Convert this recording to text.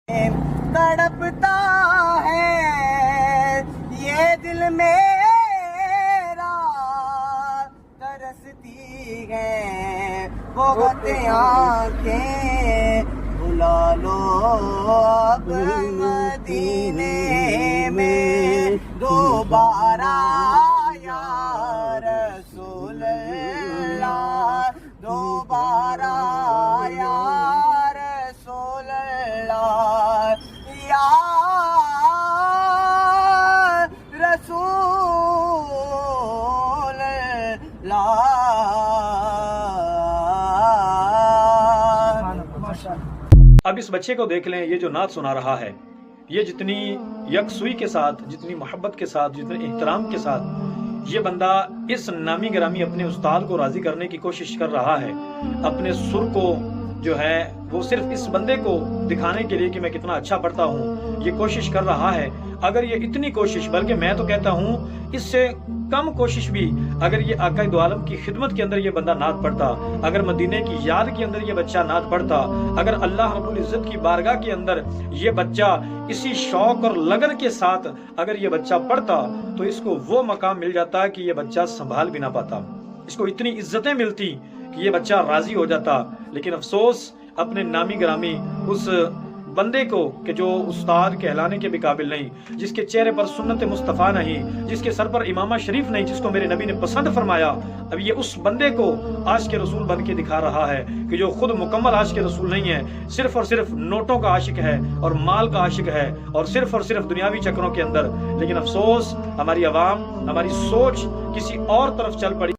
تڑپتا ہے یہ دل میرا، ترستی ہے بہت آنکھیں، بلا لو اب مدینے میں دوبارہ یا رسول اللہ، دوبارہ یا رسول اللہ، یا رسول اللہ۔ اب اس بچے کو دیکھ لیں، یہ جو نعت سنا رہا ہے، یہ جتنی یکسوئی کے ساتھ، جتنی محبت کے ساتھ، جتنے احترام کے ساتھ یہ بندہ اس نامی گرامی اپنے استاد کو راضی کرنے کی کوشش کر رہا ہے، اپنے سر کو جو ہے وہ صرف اس بندے کو دکھانے کے لیے کہ میں کتنا اچھا پڑھتا ہوں یہ کوشش کر رہا ہے۔ اگر یہ اتنی کوشش، بلکہ میں تو کہتا ہوں اس سے کم کوشش بھی، اگر یہ آقا دو عالم کی خدمت کے اندر یہ بندہ نعت پڑھتا، اگر مدینے کی یاد کے اندر یہ بچہ نعت پڑھتا، اگر اللہ رب العزت کی بارگاہ کے اندر یہ بچہ اسی شوق اور لگن کے ساتھ اگر یہ بچہ پڑھتا تو اس کو وہ مقام مل جاتا کہ یہ بچہ سنبھال بھی نہ پاتا، اس کو اتنی عزتیں ملتی کہ یہ بچہ راضی ہو جاتا۔ لیکن افسوس اپنے نامی گرامی اس بندے کو کہ جو استاد کہلانے کے بھی قابل نہیں، جس کے چہرے پر سنت مصطفیٰ نہیں، جس کے سر پر امامہ شریف نہیں، جس کو میرے نبی نے پسند فرمایا، اب یہ اس بندے کو عاشق رسول بن کے دکھا رہا ہے کہ جو خود مکمل عاشق رسول نہیں ہے، صرف اور صرف نوٹوں کا عاشق ہے اور مال کا عاشق ہے اور صرف دنیاوی چکروں کے اندر۔ لیکن افسوس ہماری عوام، ہماری سوچ کسی اور طرف چل پڑی۔